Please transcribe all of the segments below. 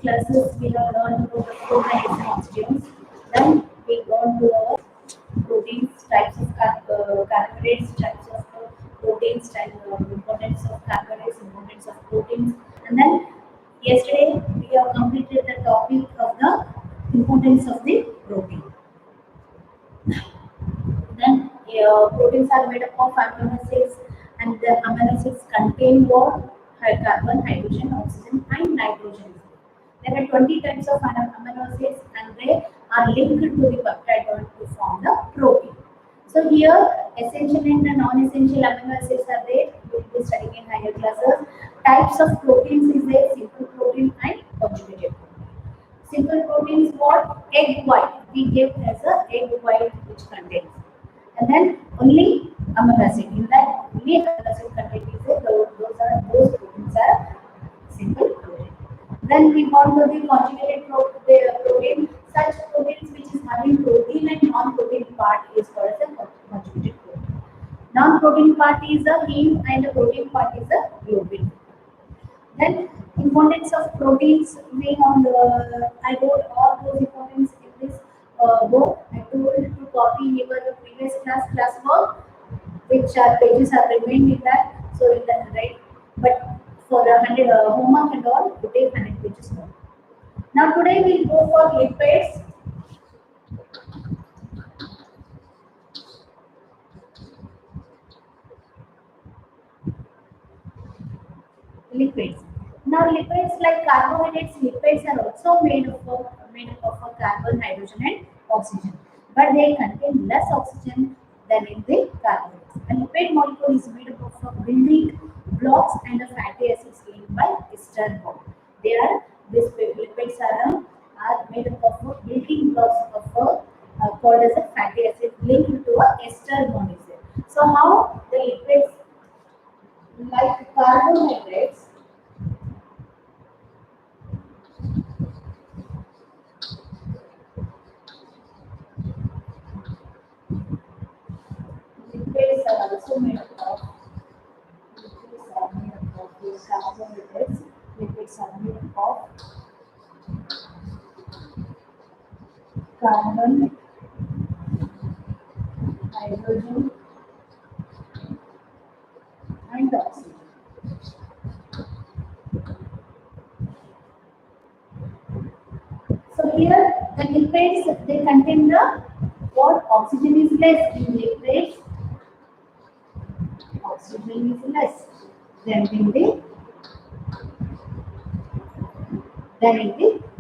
classes we have learned about the proteins and oxygens. Then we gone to our proteins, types of carbohydrates, types of proteins, importance of carbohydrates, importance of proteins, and then yesterday we have completed the topic of the importance of the protein. Then proteins are made up of amino acids, and the amino acids contain what? Carbon, hydrogen, oxygen, and nitrogen. There are 20 types of amino acids, and they are linked to the peptide bond to form the protein. So here, essential and non-essential amino acids are there. We will be studying in higher classes. Types of proteins is there: simple protein and conjugated protein. Simple protein is what? Egg white. We give as a egg white which contains. And then only amino acid. In that only amino acid contained is there. Those proteins are simple protein. Then we want to the conjugated protein. Such proteins which is having protein and non-protein part is called as a conjugated protein. Non-protein part is a heme and the protein part is a globin. Then importance of proteins, we have I wrote all those importance in this book. I told to copy your previous class work, which are pages are remained in that. So in that right, but for 100 homework and all, to take 100 pages more. Now today we'll go for lipids. Lipids. Now lipids like carbohydrates, lipids are also made up of a carbon, hydrogen, and oxygen, but they contain less oxygen than in the carbohydrates. A lipid molecule is made up of building blocks and the fatty acids linked by ester bond. They are these lipids are made up of building blocks of called as a fatty acid linked to a ester bond is there. So how the lipids like carbohydrates lipids are also made up of lipids are made up of these carbohydrates. Lipids are made up of carbon, hydrogen, and oxygen. So here the lipids they contain the what oxygen is less in lipids. Oxygen is less than in the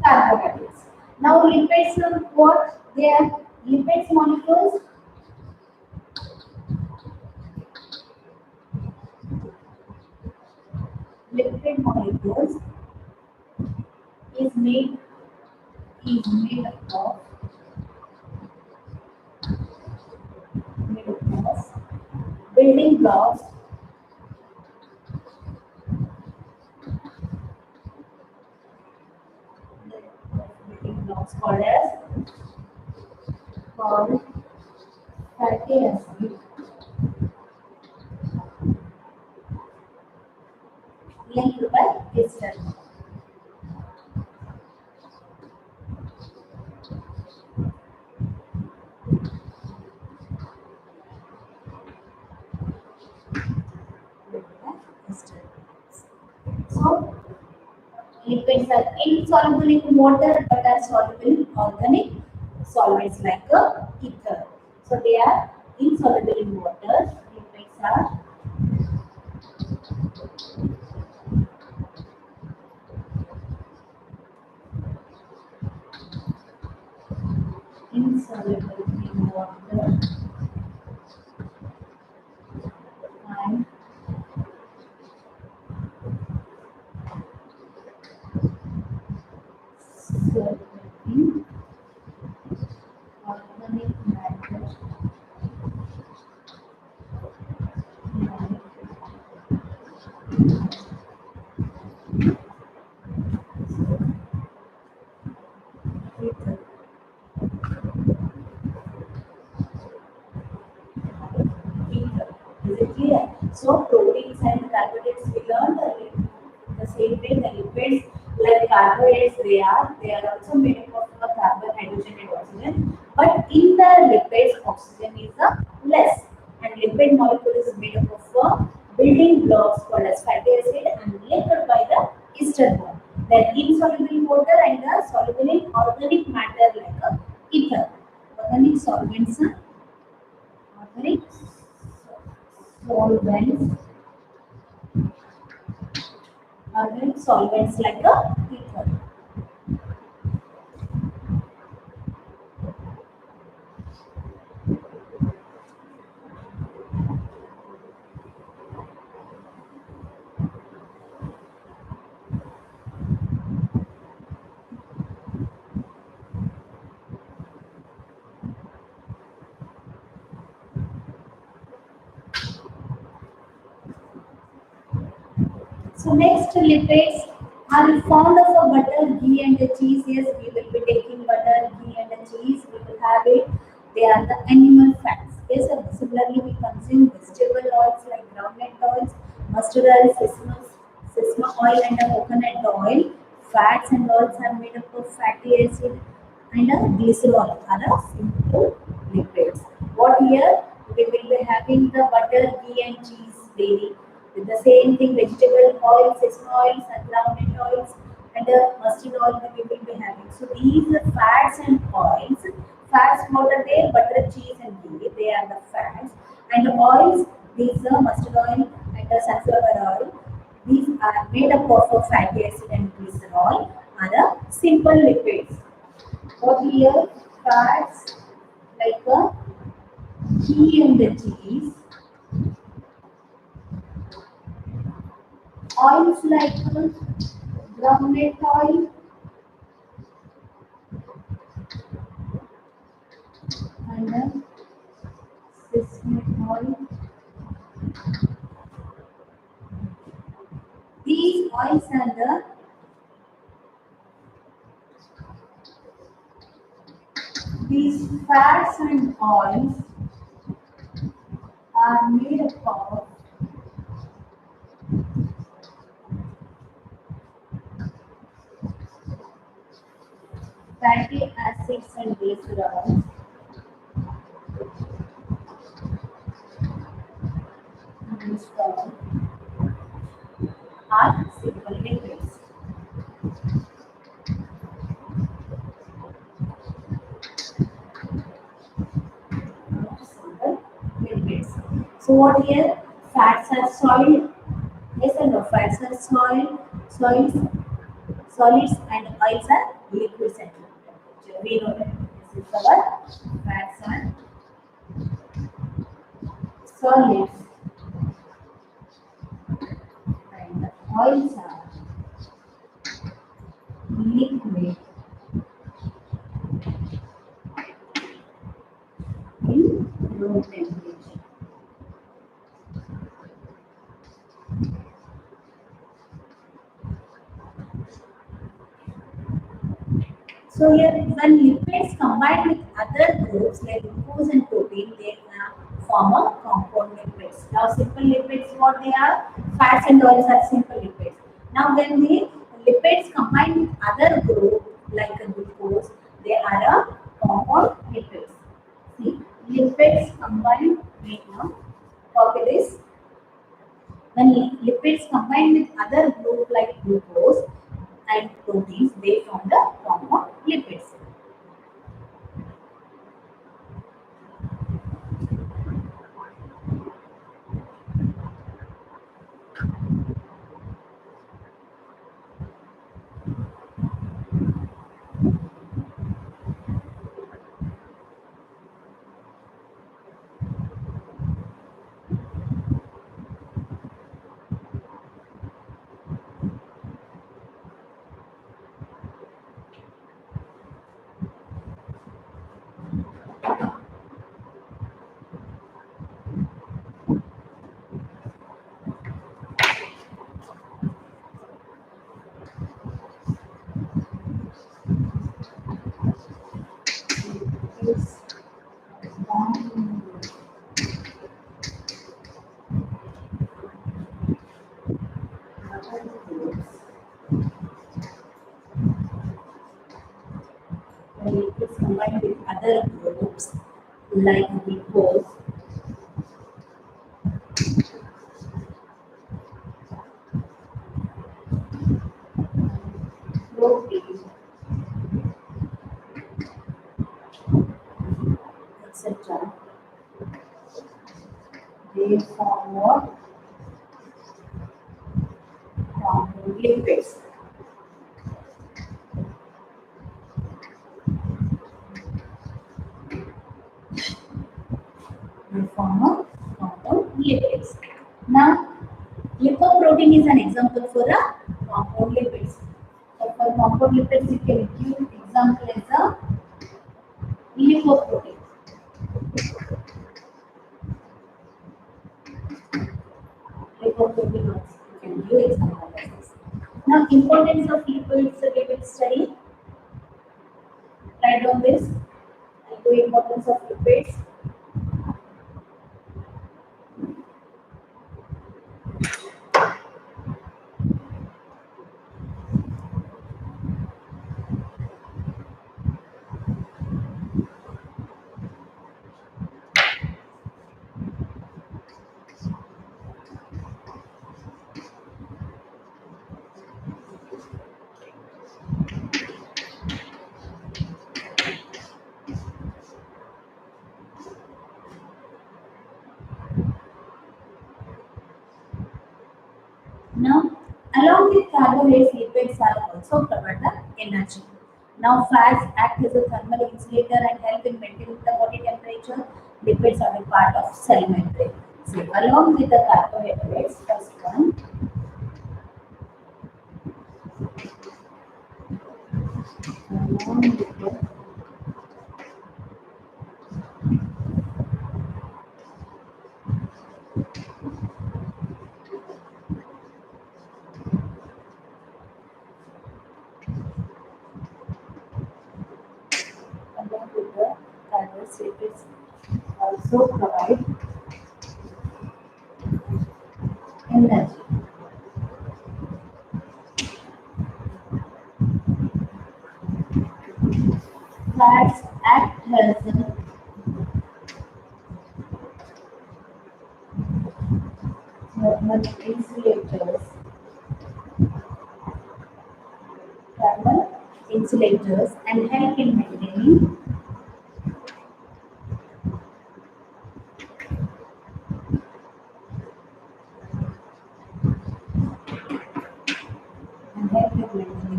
carbohydrates. Now lipids are what they are lipids molecules. Lipid molecules is made up of building blocks called fatty acid linked by ester. So lipids are insoluble in water but are soluble in organic solvents like ether. So they are insoluble in water. Lipids are insoluble in water and soluble in organic matter. Ether. Ether. Is it clear? So proteins and carbohydrates we learned the same way the lipids like carbohydrates, they are also made up of carbon, hydrogen, and oxygen. But in the lipids, oxygen is less, and lipid molecule is made up of building blocks called as fatty acid and linked by the ester bond. Then insoluble in water and soluble in organic matter like ether. Organic solvents, organic solvents, organic solvents like ether. So next lipids are found of a butter, ghee and the cheese. Yes, we will be taking butter, ghee and the cheese. We will have it. They are the animal fats. Yes, and similarly we consume vegetable oils like groundnut oils, mustard oil, sesame oil and the coconut oil. Fats and oils are made up of fatty acid and glycerol are a simple lipids. What here we will be having the butter, ghee and cheese daily with the same thing vegetable oil, sesame oils and groundnut oils and mustard oil we will be having. So these are fats and oils. Fats what are they? Butter, cheese and ghee. They are the fats. And oils, these are mustard oil and sunflower oil. These are made up of fatty acid and glycerol are the simple lipids. For here, fats like ghee and the cheese, oils like groundnut oil and sesame oil. These oils and these fats and oils are made up of fatty acids and glycerol. Glycerol are simple liquids. Simple liquids. So what here? Fats are soil. Yes or no? Fats are soils, solids, and oils are liquids at room temperature. We know that this is our fats are solids and the oils are liquid in room temperature. So here, when lipids combine with other groups like glucose and protein, they form a compound lipids. Now, simple lipids, what they are? Fats and oils are simple lipids. Now, when the lipids combine with other group like a glucose, they are a compound lipids. See, lipids combine with now. Copy this. When lipids combine with other group like glucose and proteins, they form the compound lipids. the lipids combine with other groups like glucose, protein, etc. They form what? Form lipids. They form a compound lipids. Now, lipoprotein is an example for a compound lipids. So for compound lipids, you can give example as a lipoprotein. Lipoprotein also you can give example as this. Now, importance of lipids we will study. Write down this. And the importance of lipids. Now, along with carbohydrates, lipids are also provide the energy. Now, fats act as a thermal insulator and help in maintaining the body temperature. Lipids are a part of cell membrane. So, along with the carbohydrates, first one, along with the along with the carbohydrates, lipids also provide energy. Fats act as thermal insulators. Thermal insulators and help in maintaining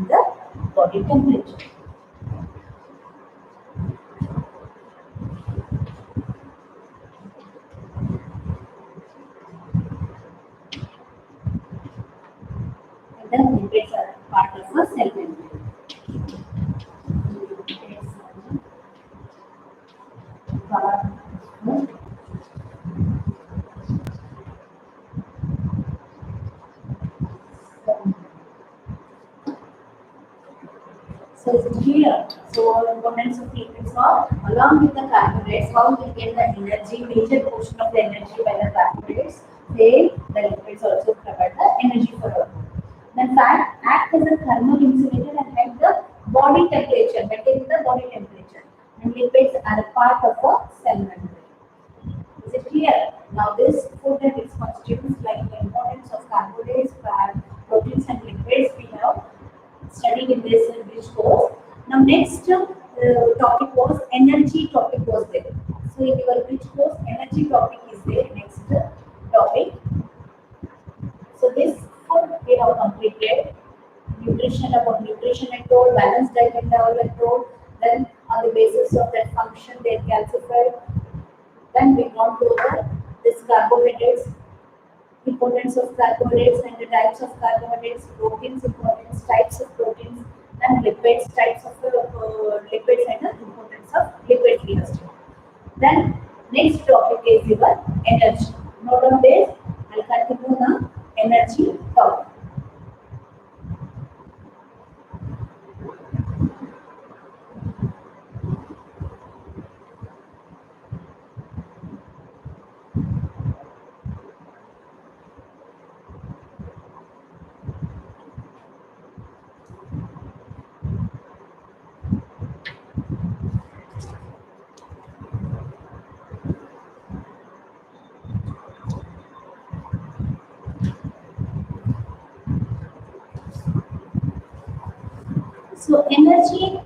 the body temperature. And then lipids are part of a cell membrane. Lipids are part of cell. So it's clear. So components of lipids are along with the carbohydrates. How we get the energy? Major portion of the energy by the carbohydrates. They the lipids also provide the energy for our body. Then fat act as a thermal insulator and help the body temperature, maintain the body temperature. And lipids are a part of a cell membrane. Is it clear? Now this food and its constituents like the importance of carbohydrates, fat, proteins and lipids we have studied in this English course. Now next topic was energy topic was there. So in your English course energy topic is there next topic. So this food we have completed. Nutrition about nutrition and told, balanced diet and development told. Then on the basis of that function they calcified. Then we gone to this carbohydrates, importance of carbohydrates and the types of carbohydrates, proteins, importance, types of proteins, and lipids, types of lipids and the importance of lipid chemistry. Then next topic is your energy. Note on this, I'll continue the energy topic. So energy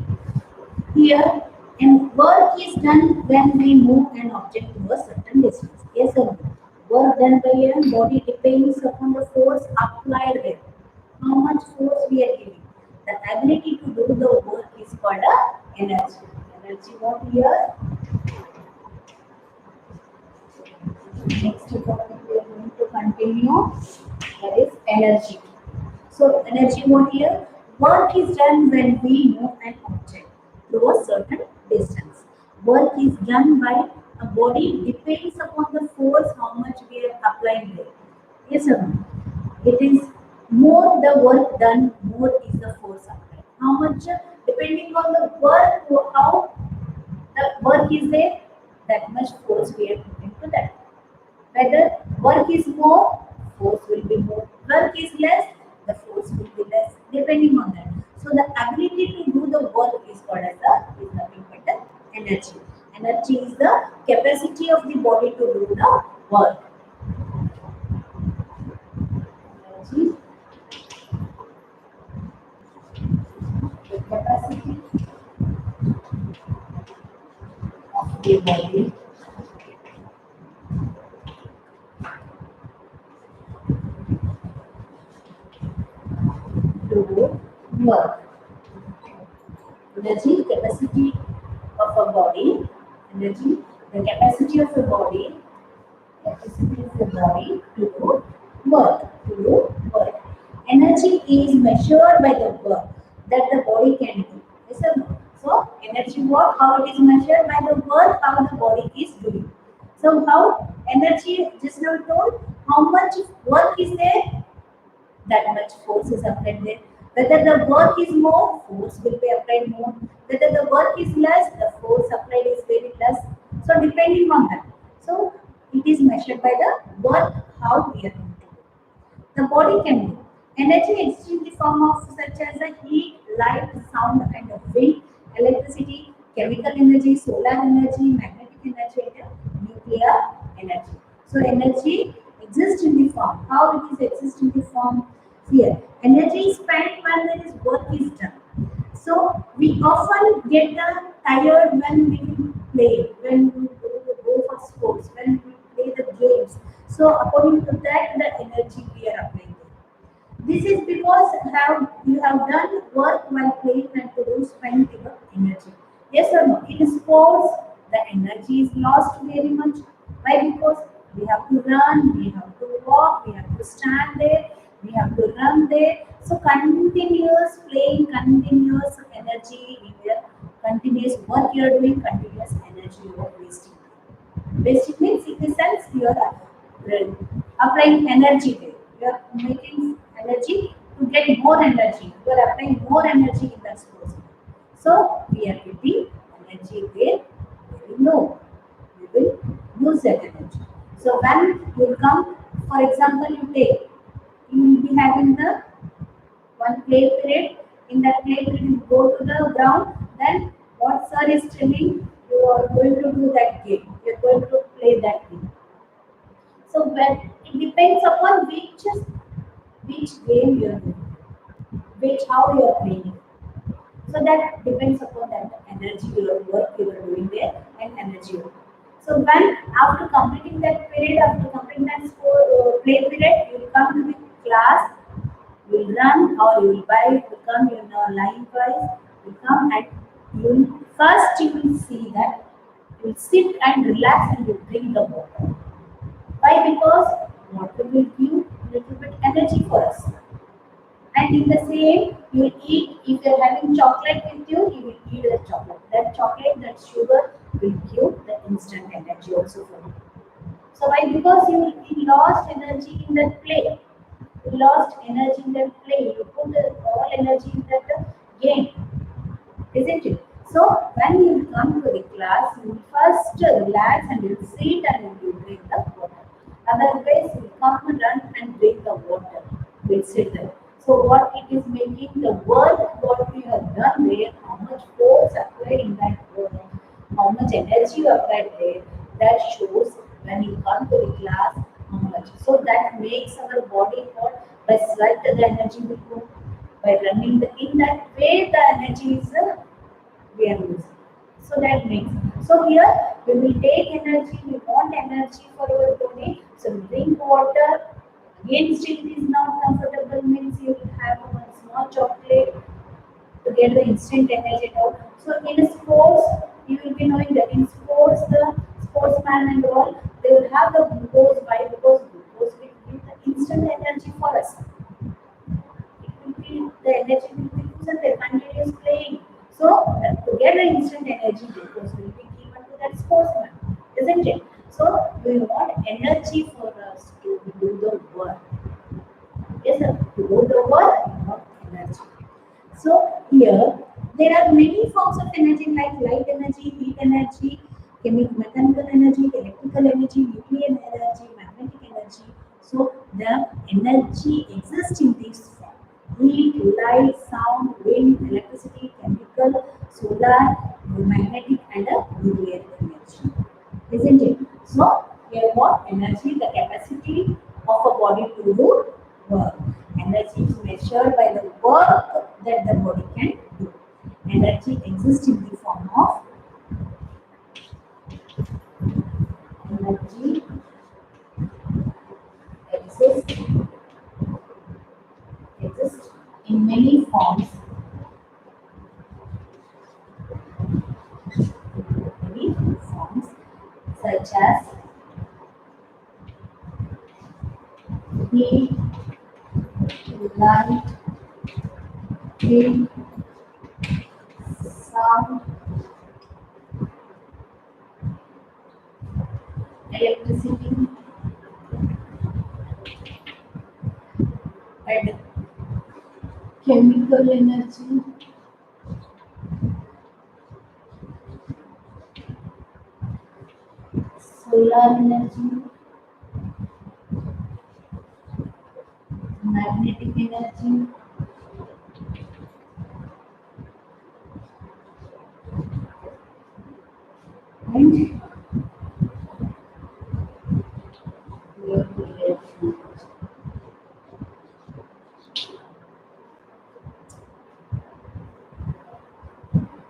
here and work is done when we move an object to a certain distance. Yes or no? Work done by a body depends upon the force applied there. How much force we are giving. The ability to do the work is called a energy. Energy what here? Next topic we are going to continue. That is energy. So energy what here? Work is done when we move an object to a certain distance. Work is done by a body depends upon the force how much we are applying there. Yes or no? It is more the work done, more is the force applied. How much? Depending on the work, how the work is there, that much force we are putting to that. Whether work is more, force will be more. Work is less, the force will be less, depending on that. So the ability to do the work is called as the is nothing but the energy. Energy is the capacity of the body to do the work. Energy, the capacity of the body to do work. Energy, capacity of a body. Energy, the capacity of a body capacity of the body to do work. To do work. Energy is measured by the work that the body can do. Yes or no? So energy work, how it is measured by the work how the body is doing. So how energy just now told how much work is there, that much force is applied there. Whether the work is more, force will be applied more. Whether the work is less, the force applied is very less. So depending on that. So it is measured by the work how we are going to do. The body can do. Energy exists in the form of such as the heat, light, sound, and wind, electricity, chemical energy, solar energy, magnetic energy, and nuclear energy. So energy exists in the form. How it is exist in the form here? Energy is spent when there is work is done. So we often get tired when we play, when we go for sports, when we play the games. So according to that, the energy we are applying. This is because you have done work while playing and to do spend your energy. Yes or no? In sports, the energy is lost very much. Why? Because we have to run, we have to walk, we have to stand there, we have to run there. So continuous playing, continuous energy, continuous work you are doing, continuous energy you are wasting. Wasting means in the sense you are applying energy there. You are making energy to get more energy. You are applying more energy in that sports. So we are getting energy there very low. We will lose that energy. So when you come, for example, you will be having the one play period. In that play period, you go to the ground. Then what sir is telling, you are going to do that game. You are going to play that game. So when it depends upon which game you are doing, which how you are playing. So that depends upon that energy your work you are doing there and energy. So when after completing that period, after completing that play period, you will come to the class, you will run or you will buy, you will come in a line wise, you come and you will first you will see that you will sit and relax and you drink the water. Why? Because water will give little bit energy for us. And in the same, you will eat, if you are having chocolate with you, you will eat the chocolate. That chocolate, that sugar will give the instant energy also for you. So why? Because you lost energy in that play. You lost energy in that play. You put all energy in that game, isn't it? So when you come to the class, you will first relax and you will sit and you will drink the water. Otherwise, you come and run and drink the water. You will sit there. So what it is making the work what we have done there, how much force applied in that work, how much energy you applied there, that shows when you come to the class how much. So that makes our body hot by sweat the energy will go. By running in that way, the energy is we are losing. So that makes so here we will take energy, we want energy for our body. So we drink water. Again, still it is not comfortable means you will have one small chocolate to get the instant energy out. So in sports, you will be knowing that in sports, the sportsman and all, they will have the glucose. Why? Because glucose will give the instant energy for us. It will be the energy will be used and the continuous playing. So to get the instant energy, glucose will be given to that sportsman, isn't it? So we want energy for us to do the work. Yes, sir. To do the work, we want energy. So here there are many forms of energy like light energy, heat energy, chemical mechanical energy, electrical energy, nuclear energy, magnetic energy. So the energy exists in these forms. Heat, light, sound, wind, electricity, chemical, solar, magnetic and a nuclear energy. Isn't it? So here what energy, the capacity of a body to do work. Energy is measured by the work that the body can do. Energy exists in the form of energy exists exists in many forms, many forms such as heat, light, wind, sound, electricity, and chemical energy, solar energy, magnetic energy, and nuclear energy.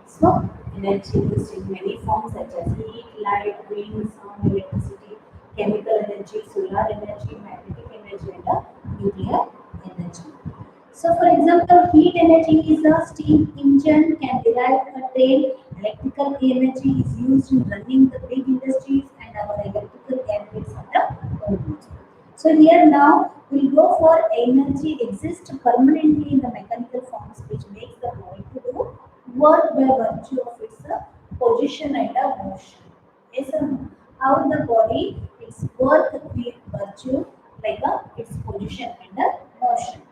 So, energy exists in many forms such as heat, light, wind, sound, electricity, chemical energy, solar energy, magnetic energy, and nuclear energy. So, for example, heat energy is a steam engine can derive a train. Electrical energy is used in running the big industries and our electrical gadgets at the home. So here now we'll go for energy exists permanently in the mechanical forms which makes the body to do work by virtue of its position and motion. Yes or no? How the body its work with virtue like its position and motion.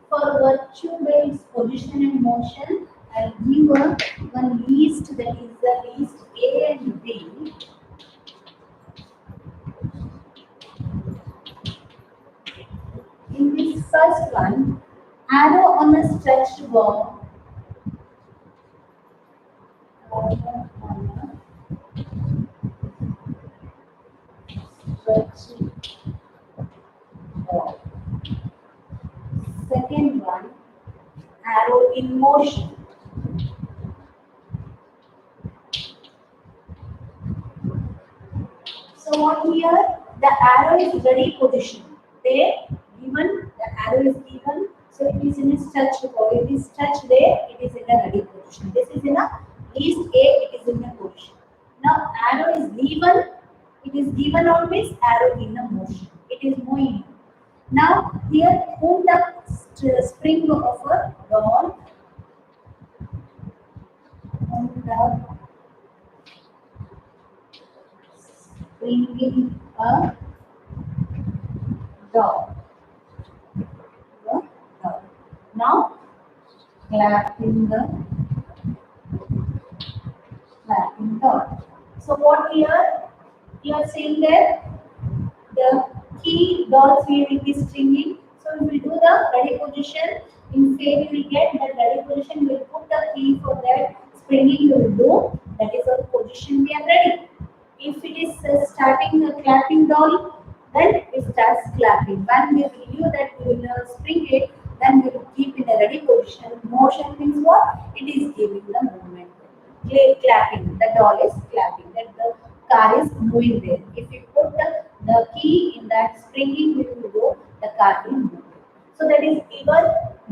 For virtue based position and motion, I'll give one list that is the list A and B. In this first one, arrow on a stretched ball, arrow on a stretched ball. Second one, arrow in motion. So what here? The arrow is ready position. There, given the arrow is given, so it is in a stretched ball. It is stretched there. It is in a ready position. This is in a list A. It is in a position. Now arrow is given. It is given always arrow in a motion. It is moving. Now here put the spring of a ball on the spring in a dog. The dog. Now clapping dog. So what here you are saying that the key dots we will be stringing. So we will do the ready position. In fail you will get that ready position. We will put the key for that springing you will do. That is the position we are ready. If it is starting a clapping doll, then it starts clapping. When we will use that we will spring it, then we will keep in a ready position. Motion means what? It is giving the movement. Clapping. The doll is clapping. That the car is moving there. If you put the key in that springing it will go, the car will move. So that is even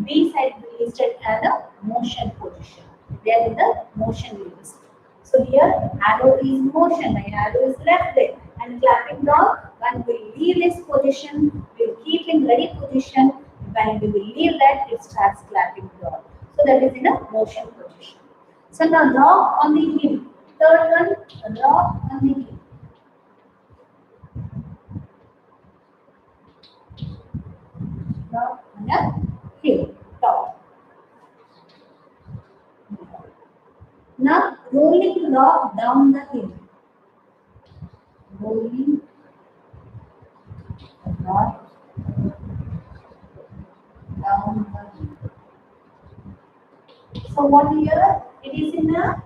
B side listed as a motion position. They are in the motion list. So here arrow is motion, my arrow is left there. And clapping dog, when we leave this position, we will keep in ready position. When we will leave that, it starts clapping dog. So that is in a motion position. So now rock on the hill. Third one, rock on the hill. Rock on the hill, top. Now rolling rock down the hill. Rolling rock down the hill. So what here? It is in a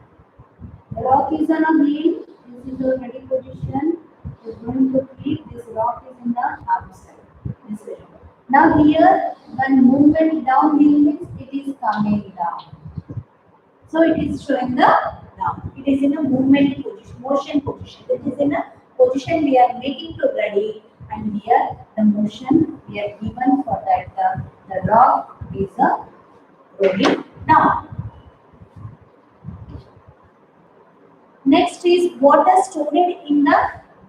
rock is on a hill. This is a ready position. We are going to keep this rock is in the upside. This way. Now here, when movement downhill means it is coming down. So it is showing the down. It is in a movement position, motion position. It is in a position we are making to ready, and here the motion we are given for that the rock is a rolling down. Next is water stored in the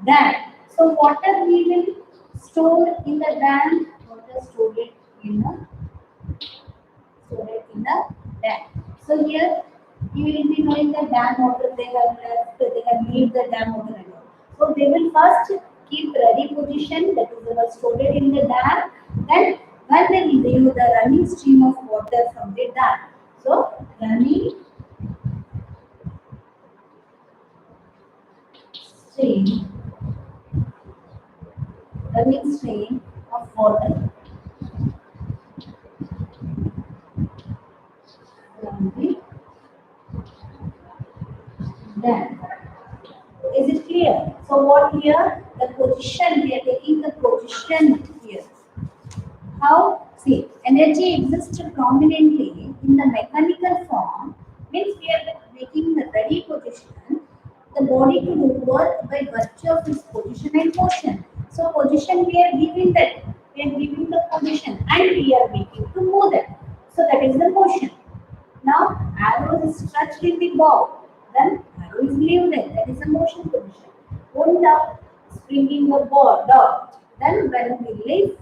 dam. So water we will store in the dam. Water stored in the dam. So here you will be knowing the dam water they have left, they have leave the dam water and all. So they will first keep ready position that is stored in the dam. Then when they will leave the running stream of water from the dam. So running stream of water from the dam. Is it clear? So what here? The position, we are taking the position here. How? See, energy exists prominently in the mechanical form means we are making the ready position, the body to do work by virtue of its position and motion. So position we are giving that, we are giving the position and we are making to move that. So that is the motion. Now arrow is stretched in the bow, then arrow is leave there, that is a motion position. Hold up, springing the ball, dog. Then when we leave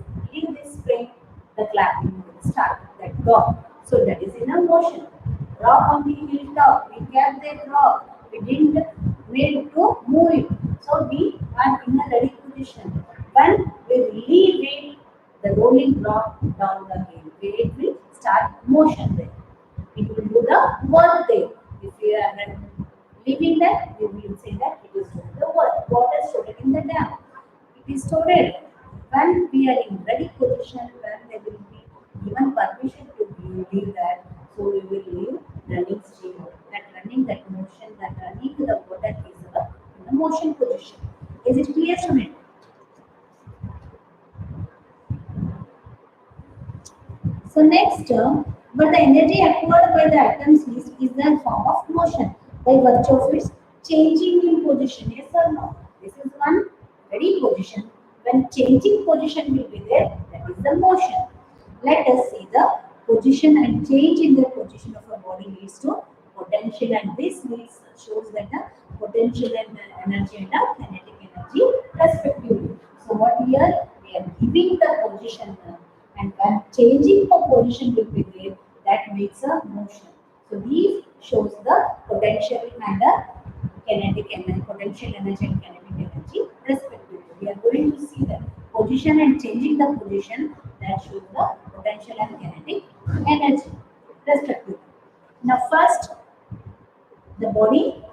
this spring, the clapping will start, that dog. So that is in a motion. Rock on the hilltop, we kept that rock, we didn't made to move it. So we are in a ready position. When we leave it, the rolling rock down the hill, it will start motion there. It will do the work there. If we are leaving that, we will say that it is doing the work. Water stored in the dam. It is stored. When we are in ready position, when there will be given permission to leave that, so we will leave running stream. That running, that motion, that running to the water is in the motion position. Is it clear, student? So next, but the energy acquired by the atoms is the form of motion by virtue of its changing in position. Yes or no? This is one ready position. When changing position will be there, that is the motion. Let us see the position and change in the position of a body leads to potential, and this shows that the potential and the energy and the kinetic energy respectively. So what here we are giving the position and when changing the position will be there, that makes a motion. So these shows the potential and the kinetic energy, potential energy and kinetic energy respectively. We are going to see that position and changing the position, that shows the potential and kinetic energy respectively. Now first, the body,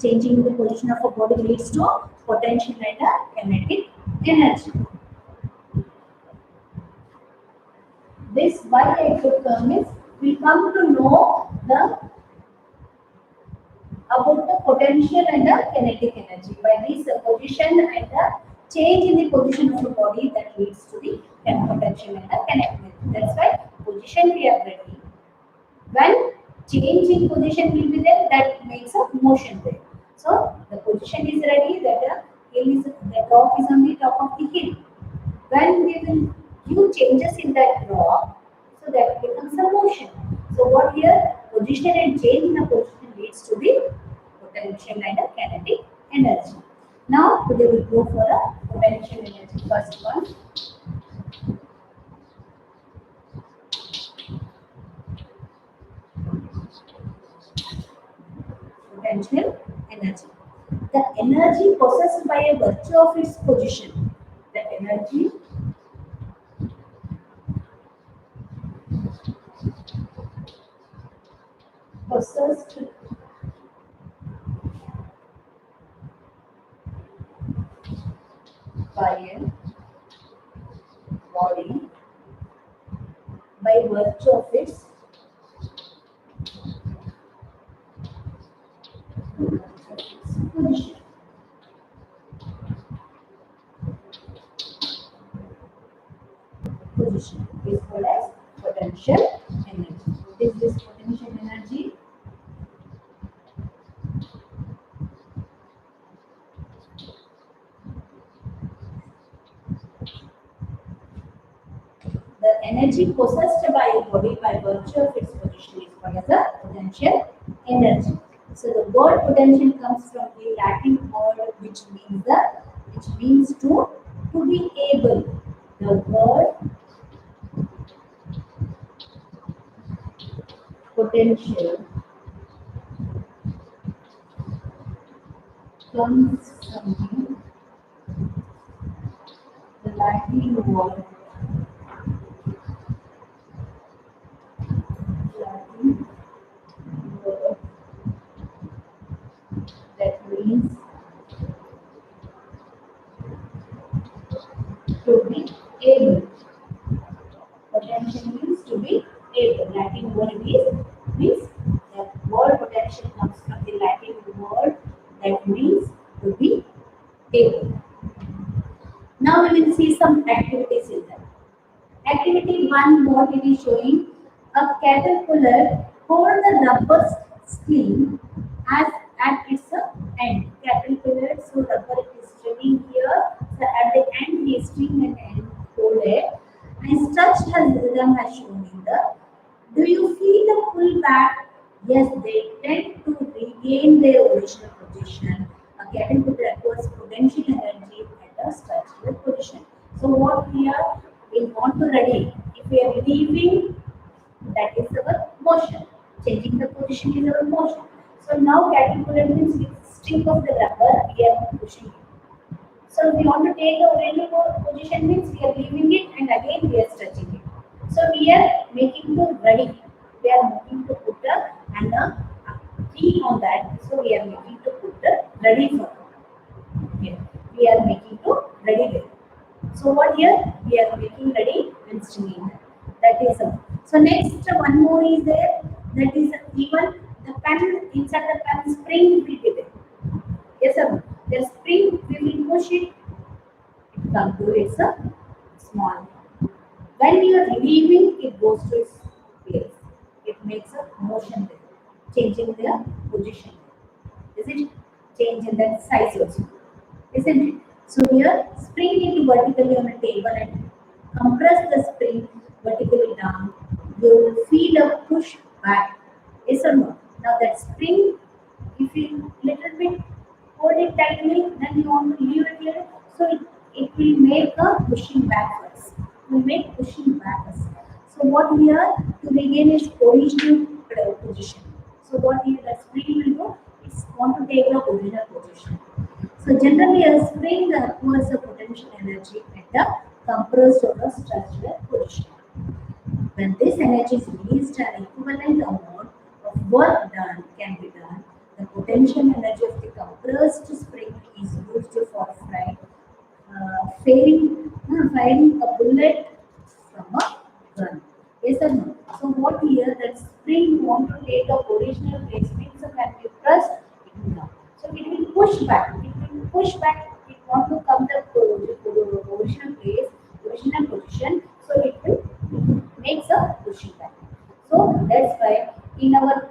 changing the position of a body leads to potential and kinetic energy. This y-axis term is, we come to know the about the potential and the kinetic energy by this position and the change in the position of the body that leads to the potential and the kinetic energy. That's why position we have ready. When change in position will be there, that makes a motion there. So the position is ready, that the rock is on the top of the hill. When we will do changes in that rock, so that becomes a motion. So what here, position and change in the position leads to the potential and a kinetic energy. Now today we go for a potential energy. First one. Potential energy. The energy possessed by a virtue of its position. The energy possessed by a body by virtue of its position. Position is called as potential energy. What is this potential energy? The energy possessed by a body by virtue of its position is called as a potential energy. So the word potential comes from the Latin word which means to be able. The word potential comes from the Latin word that means to be able. Potential means to be able. Latin word means the word potential comes from the Latin word that means to be able. Now we will see some activities in that. Activity 1, what it is showing, a caterpillar hold the rubber string as at its end. Caterpillar, so rubber is stringing here, so at the end he is string and end hold it. And such has rhythm as shown in the. Do you feel the pull back? Yes, they tend to regain their original position. A caterpillar acquires potential energy at a structural position. So what here we want to ready. If we are leaving, that is our motion. Changing the position is our motion. So now caterpillar means with string of the rubber we are pushing it. So we want to take the original position means we are leaving it and again we are stretching it. So we are making to ready. We are making to put the and a key on that. So we are making to put the ready for here. We are making to ready there. So what here we are making ready and stringing that is all. So next one more is there, that is even the pen, inside the pen spring will be there. Yes sir, the spring we will push it, it comes to its small. When you are relieving, it goes to its place. It makes a motion there, changing their position. Is it change in that size also? Isn't it? So here, spring it vertically on a table and compress the spring vertically down. You will feel a push back. Yes or no? Now that spring, if you little bit hold it tightly, then you want to leave it here. So it will make a pushing backwards. It will make pushing backwards. So what here to regain its original position. So what here the spring will do? It's want to take the original position. So generally, a spring acquires a potential energy at the compressed or the structural position. When this energy is released, an equivalent amount of work done can be done. The potential energy of the compressed spring is used for firing a bullet from a gun. Yes or no? So what here that spring want to take a original place means when you press it will come. So it will push back. It will push back. It want to come the original place, original position. So it will makes a pushing back. So that's why in our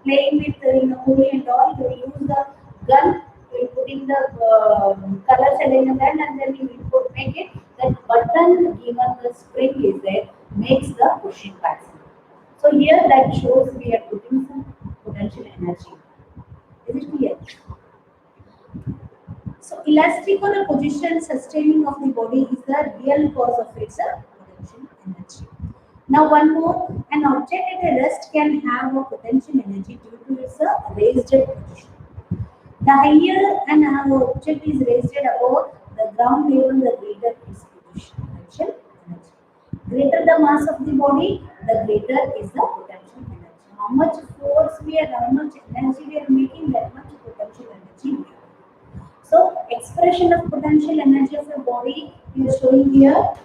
playing with in Holi and all, you use the gun, you put in the colors and in the gun, and then you will make it. That button given the spring is there makes the pushing back. So here that shows we are putting some potential energy. Is it clear? So elastic or a position sustaining of the body is the real cause of its potential energy. Now one more, an object at a rest can have a potential energy due to its raised position. The higher an object is raised above the ground level, the greater its potential energy. Greater the mass of the body, the greater is the potential energy. How much force we are, how much energy we are making, that much potential energy we are. So expression of potential energy of the body is showing here.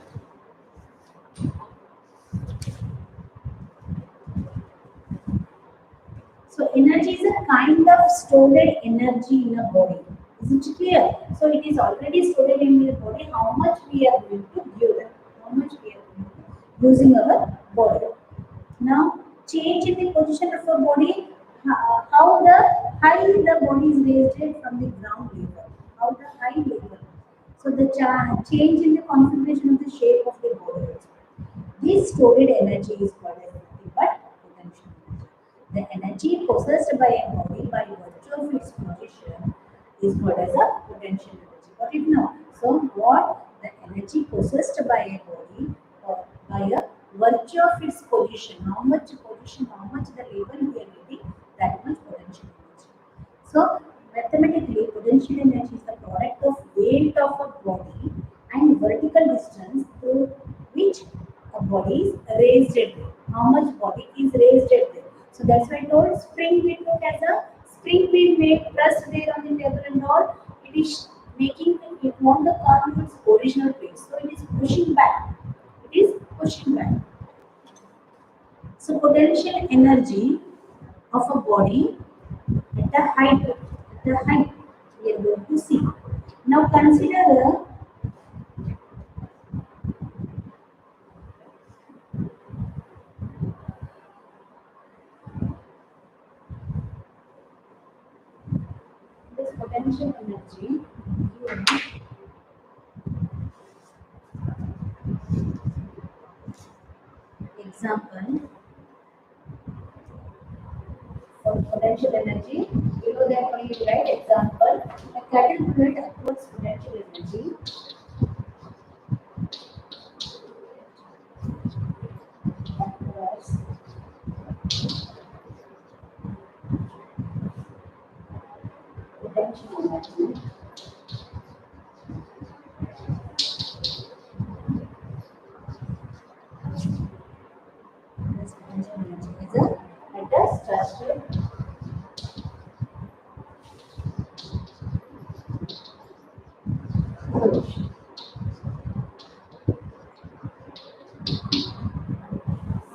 So energy is a kind of stored energy in a body. Is it clear? So it is already stored in the body. How much we are going to give them? How much we are going to using our body? Now change in the position of the body. How the high the body is raised from the ground level. How the high level. So the change in the configuration of the shape of the body. This stored energy is called as nothing but potential energy. The energy possessed by a body by virtue of its position is called as a potential energy. Got it now? So what the energy possessed by a body or by a virtue of its position, how much position, how much the level we are getting, that much potential energy. So mathematically, potential energy is the product of weight of a body and vertical distance through which a body is raised at there. How much body is raised at there. So that's why I told spring we took as a spring we make press there on the table and all. It is making it want to come to its original place. So it is pushing back. It is pushing back. So potential energy of a body at the height we are going to see. Now consider this potential energy given example for potential energy. Below that only you write example. A calculate upwards potential energy across potential energy this potential energy is a at a structural force.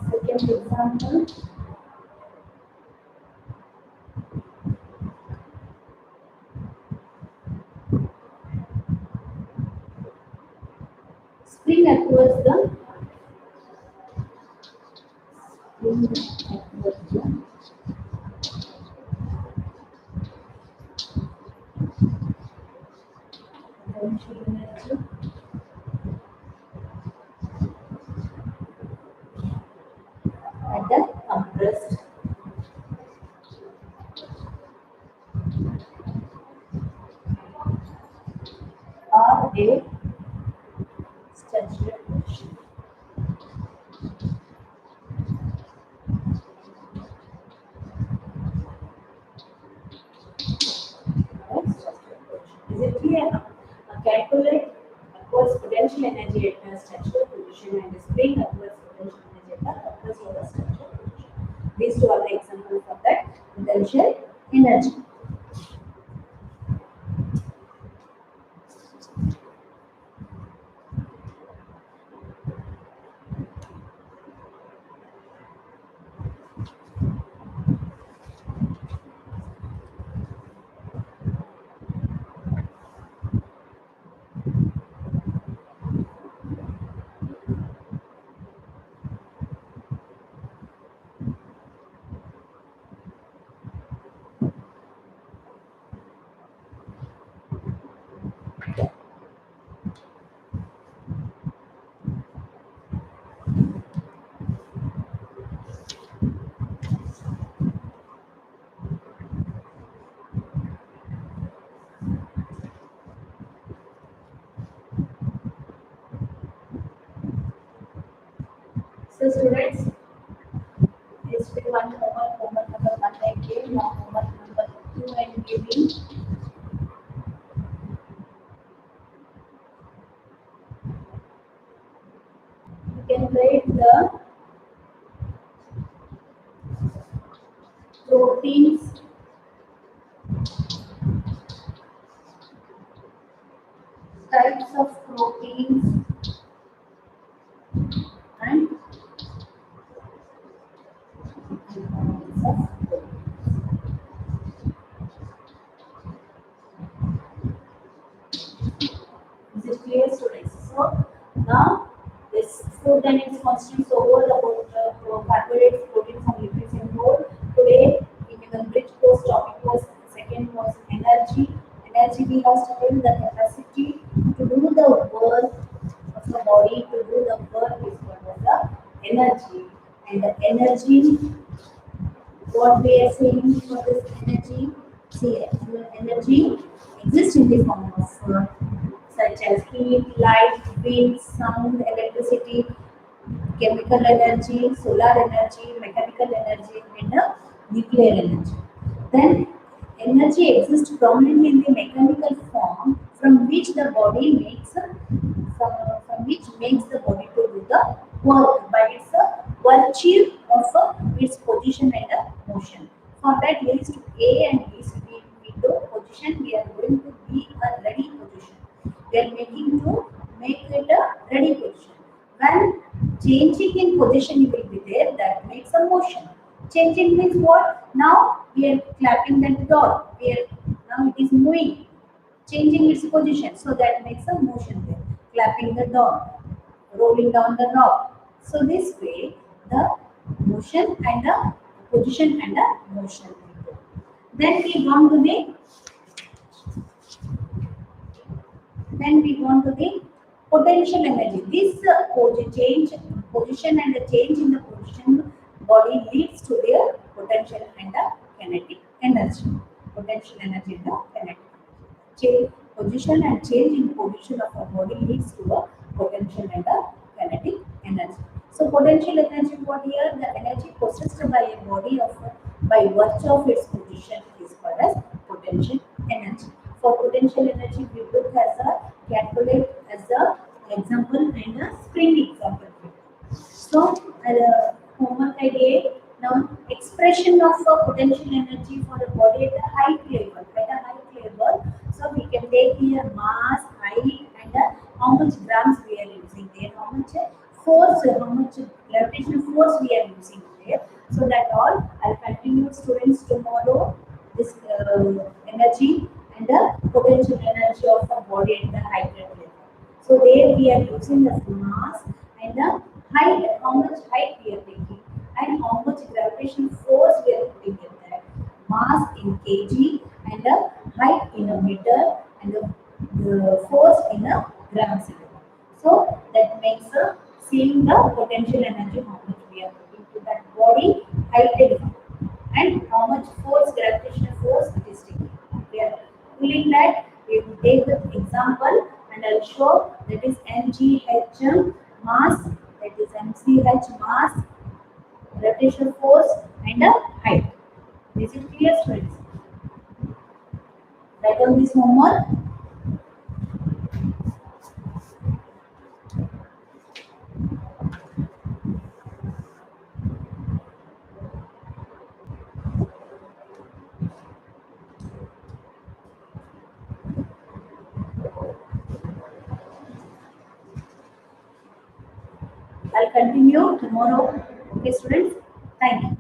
Second example, spring across the spring across the potential energy at the compressed or a structural position. Right? Structural position. Is it clear now? Calculate bring upwards potential energy at the upwards lower structure. These two are the examples of that potential energy. So students, it's been homework number one I gave, now homework number two I am giving. You can write the proteins, types of proteins and components of proteins. Is it clear, students? So now this food and its constituents over about carbohydrates, proteins, and lipids in whole. Today, in the bridge course topic was second was energy. Energy we have studied the capacity to do the work of the body to do the work is called as the energy. And the energy, what we are saying for this energy, see, energy exists in the form of such as heat, light, wind, sound, electricity, chemical energy, solar energy, mechanical energy, and nuclear energy. Then energy exists prominently in the mechanical form from which the body makes from which makes the body to do the work by its virtue of its position and motion. For that list A and B to position, we are going to be a ready position. We are making to make it a ready position. When changing in position will be there, that makes a motion. Changing means what? Now we are clapping the door. We are now it is moving, changing its position. So that makes a motion there. Clapping the door, rolling down the knob. So this way the motion and the position and the motion. Then we go on to the Then we go on to the potential energy. This change position and the change in the position body leads to their potential and the kinetic energy. Potential energy and the kinetic change position and change in position of a body leads to a potential and a kinetic energy. So potential energy, what here the energy possessed by a body of by virtue of its position is called as potential energy. For potential energy, we look as a calculate as a example and a spring example. So, homework I gave now expression of potential energy for the body at a height level. At a height level, so we can take here mass, height, and how much grams we are using there, how much force, how much gravitational force we are using there. So that all I'll continue students tomorrow. This energy and the potential energy of a body at the height level. So there we are using the mass and the height, how much height we are taking and how much gravitational force we are putting in that. Mass in kg and the height in a meter and the force in a gram centimeter. So that makes a seeing the potential energy how much we are putting to that body height and how much force, gravitational force it is taking. We are pulling that, we will take the example and I'll show that is mgh mass, that is mch mass, gravitational force and a height. This is clear, students. Write down this homework. I'll continue tomorrow. Okay, students. Thank you.